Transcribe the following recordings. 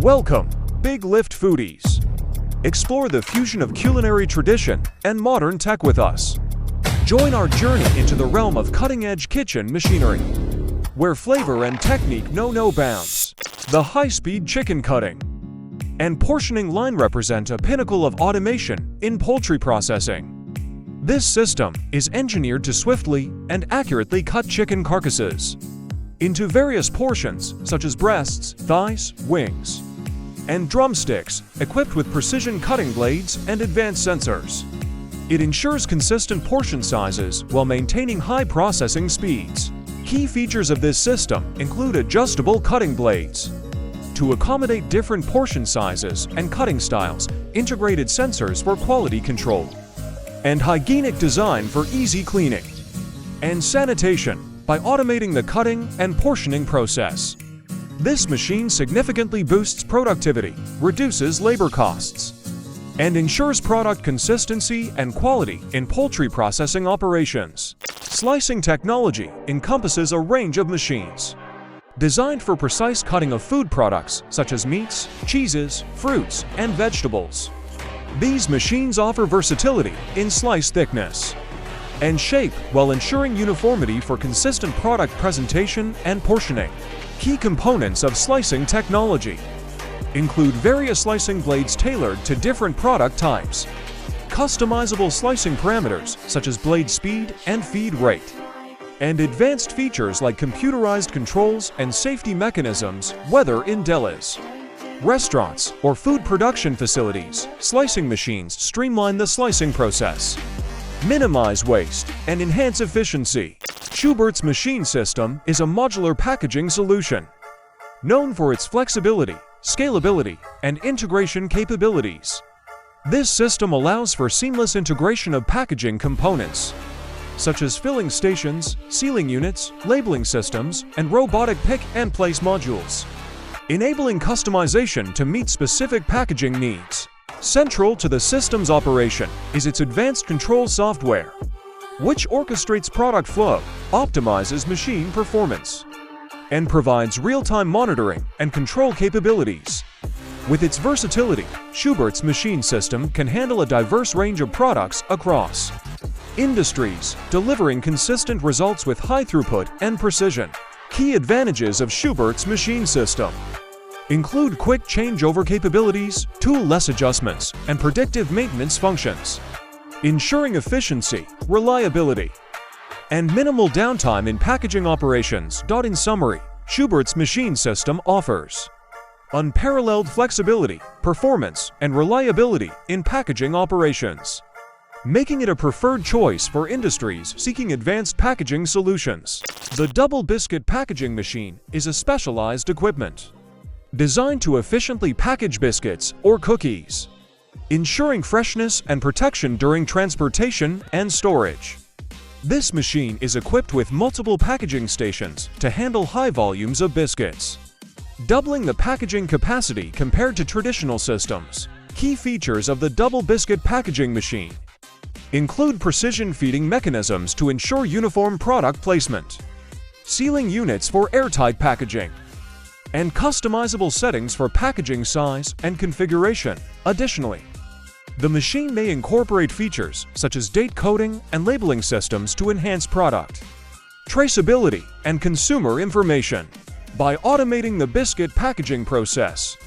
Welcome, BigLift foodies! Explore the fusion of culinary tradition and modern tech with us. Join our journey into the realm of cutting-edge kitchen machinery, where flavor and technique know no bounds. The high-speed chicken cutting and portioning line represent a pinnacle of automation in poultry processing. This system is engineered to swiftly and accurately cut chicken carcasses into various portions such as breasts, thighs, wings, and drumsticks, equipped with precision cutting blades and advanced sensors. It ensures consistent portion sizes while maintaining high processing speeds. Key features of this system include adjustable cutting blades to accommodate different portion sizes and cutting styles, integrated sensors for quality control, and hygienic design for easy cleaning and sanitation by automating the cutting and portioning process. This machine significantly boosts productivity, reduces labor costs, and ensures product consistency and quality in poultry processing operations. Slicing technology encompasses a range of machines designed for precise cutting of food products such as meats, cheeses, fruits, and vegetables. These machines offer versatility in slice thickness and shape while ensuring uniformity for consistent product presentation and portioning. Key components of slicing technology include various slicing blades tailored to different product types, customizable slicing parameters such as blade speed and feed rate, and advanced features like computerized controls and safety mechanisms, whether in delis, restaurants, or food production facilities. Slicing machines streamline the slicing process, minimize waste, and enhance efficiency. Schubert's machine system is a modular packaging solution known for its flexibility, scalability, and integration capabilities. This system allows for seamless integration of packaging components such as filling stations, sealing units, labeling systems, and robotic pick and place modules, enabling customization to meet specific packaging needs. Central to the system's operation is its advanced control software, which orchestrates product flow, optimizes machine performance, and provides real-time monitoring and control capabilities. With its versatility, Schubert's machine system can handle a diverse range of products across industries, delivering consistent results with high throughput and precision. Key advantages of Schubert's machine system include quick changeover capabilities, tool-less adjustments, and predictive maintenance functions, ensuring efficiency, reliability, and minimal downtime in packaging operations. In summary, Schubert's machine system offers unparalleled flexibility, performance, and reliability in packaging operations, making it a preferred choice for industries seeking advanced packaging solutions. The double biscuit packaging machine is a specialized equipment designed to efficiently package biscuits or cookies, ensuring freshness and protection during transportation and storage. This machine is equipped with multiple packaging stations to handle high volumes of biscuits, doubling the packaging capacity compared to traditional systems. Key features of the double biscuit packaging machine include precision feeding mechanisms to ensure uniform product placement, sealing units for airtight packaging, and customizable settings for packaging size and configuration. Additionally, the machine may incorporate features such as date coding and labeling systems to enhance product traceability and consumer information. By automating the biscuit packaging process,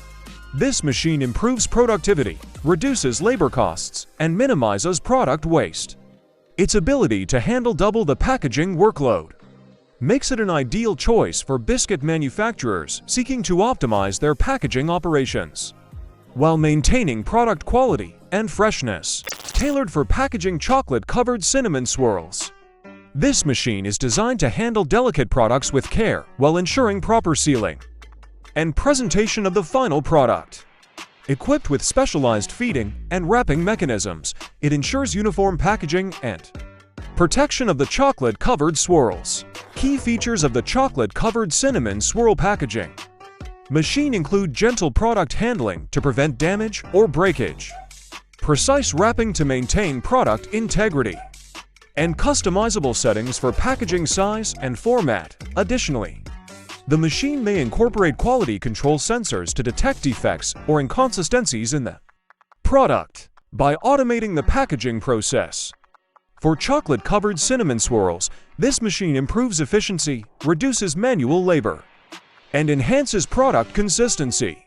this machine improves productivity, reduces labor costs, and minimizes product waste. Its ability to handle double the packaging workload makes it an ideal choice for biscuit manufacturers seeking to optimize their packaging operations while maintaining product quality and freshness. Tailored for packaging chocolate-covered cinnamon swirls, this machine is designed to handle delicate products with care while ensuring proper sealing and presentation of the final product. Equipped with specialized feeding and wrapping mechanisms, it ensures uniform packaging and protection of the chocolate-covered swirls. Key features of the chocolate-covered cinnamon swirl packaging machine include gentle product handling to prevent damage or breakage, precise wrapping to maintain product integrity, and customizable settings for packaging size and format. Additionally, The machine may incorporate quality control sensors to detect defects or inconsistencies in the product by automating the packaging process. For chocolate-covered cinnamon swirls, this machine improves efficiency, reduces manual labor, and enhances product consistency.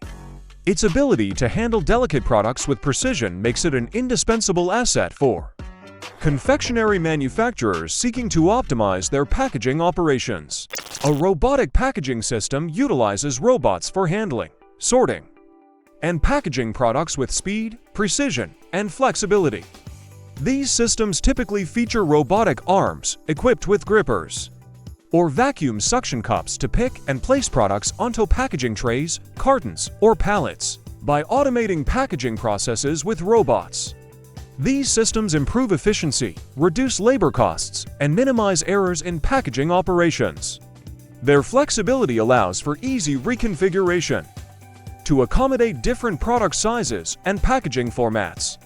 Its ability to handle delicate products with precision makes it an indispensable asset for confectionery manufacturers seeking to optimize their packaging operations. A robotic packaging system utilizes robots for handling, sorting, and packaging products with speed, precision, and flexibility. These systems typically feature robotic arms equipped with grippers or vacuum suction cups to pick and place products onto packaging trays, cartons, or pallets by automating packaging processes with robots. These systems improve efficiency, reduce labor costs, and minimize errors in packaging operations. Their flexibility allows for easy reconfiguration to accommodate different product sizes and packaging formats,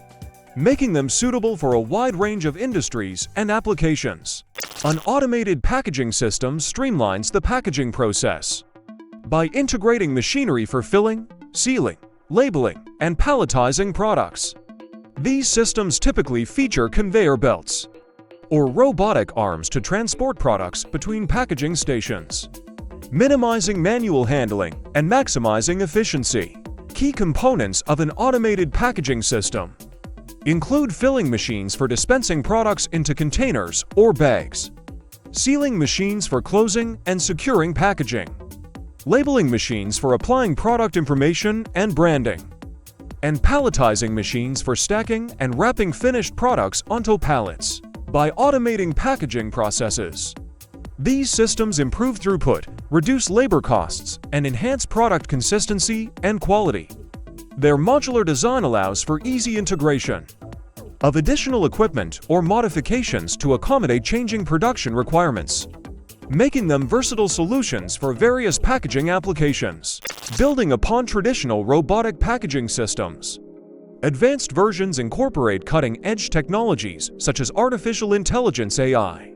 making them suitable for a wide range of industries and applications. An automated packaging system streamlines the packaging process by integrating machinery for filling, sealing, labeling, and palletizing products. These systems typically feature conveyor belts or robotic arms to transport products between packaging stations, minimizing manual handling and maximizing efficiency. Key components of an automated packaging system include filling machines for dispensing products into containers or bags, sealing machines for closing and securing packaging, labeling machines for applying product information and branding, and palletizing machines for stacking and wrapping finished products onto pallets. By automating packaging processes, these systems improve throughput, reduce labor costs, and enhance product consistency and quality. Their modular design allows for easy integration of additional equipment or modifications to accommodate changing production requirements, making them versatile solutions for various packaging applications. Building upon traditional robotic packaging systems, advanced versions incorporate cutting-edge technologies such as artificial intelligence (AI)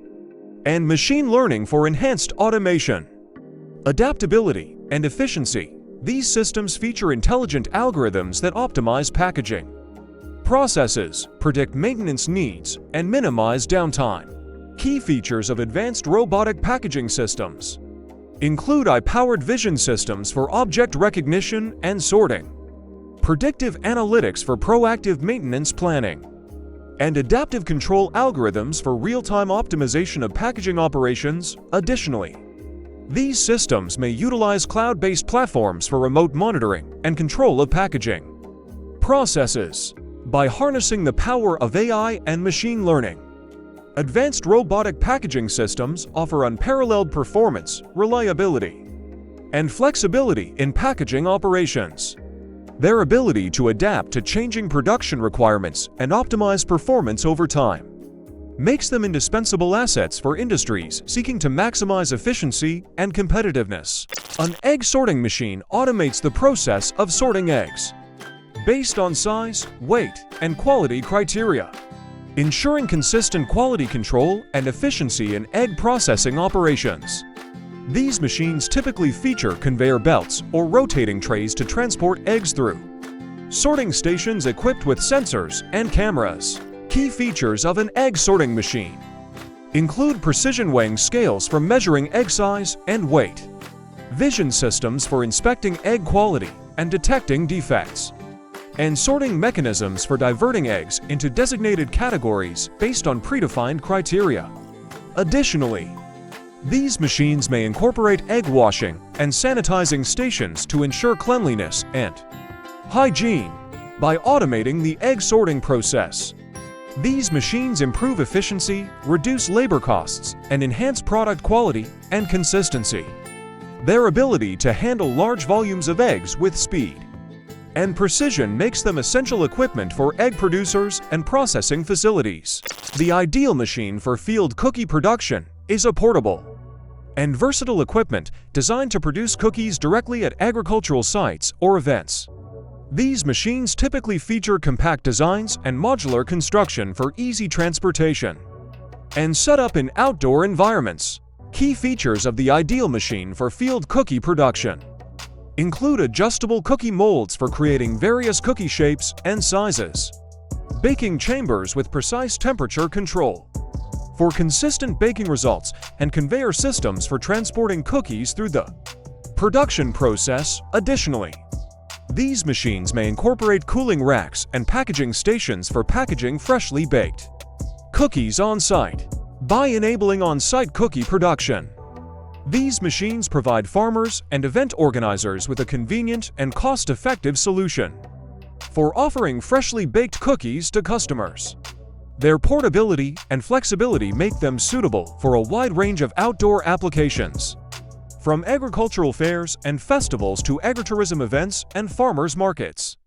and machine learning for enhanced automation, adaptability, and efficiency. These systems feature intelligent algorithms that optimize packaging processes, predict maintenance needs, and minimize downtime. Key features of advanced robotic packaging systems include eye-powered vision systems for object recognition and sorting, predictive analytics for proactive maintenance planning, and adaptive control algorithms for real-time optimization of packaging operations. Additionally, these systems may utilize cloud-based platforms for remote monitoring and control of packaging processes. By harnessing the power of AI and machine learning, advanced robotic packaging systems offer unparalleled performance, reliability, and flexibility in packaging operations. Their ability to adapt to changing production requirements and optimize performance over time makes them indispensable assets for industries seeking to maximize efficiency and competitiveness. An egg sorting machine automates the process of sorting eggs based on size, weight, and quality criteria, ensuring consistent quality control and efficiency in egg processing operations. These machines typically feature conveyor belts or rotating trays to transport eggs through sorting stations equipped with sensors and cameras. Key features of an egg sorting machine include precision weighing scales for measuring egg size and weight, vision systems for inspecting egg quality and detecting defects, and sorting mechanisms for diverting eggs into designated categories based on predefined criteria. Additionally, these machines may incorporate egg washing and sanitizing stations to ensure cleanliness and hygiene. By automating the egg sorting process, these machines improve efficiency, reduce labor costs, and enhance product quality and consistency. Their ability to handle large volumes of eggs with speed and precision makes them essential equipment for egg producers and processing facilities. The ideal machine for field cookie production is a portable and versatile equipment designed to produce cookies directly at agricultural sites or events. These machines typically feature compact designs and modular construction for easy transportation and setup in outdoor environments. Key features of the ideal machine for field cookie production include adjustable cookie molds for creating various cookie shapes and sizes, baking chambers with precise temperature control for consistent baking results, and conveyor systems for transporting cookies through the production process. Additionally, these machines may incorporate cooling racks and packaging stations for packaging freshly baked cookies on-site. By enabling on-site cookie production, these machines provide farmers and event organizers with a convenient and cost-effective solution for offering freshly baked cookies to customers. Their portability and flexibility make them suitable for a wide range of outdoor applications, from agricultural fairs and festivals to agritourism events and farmers markets.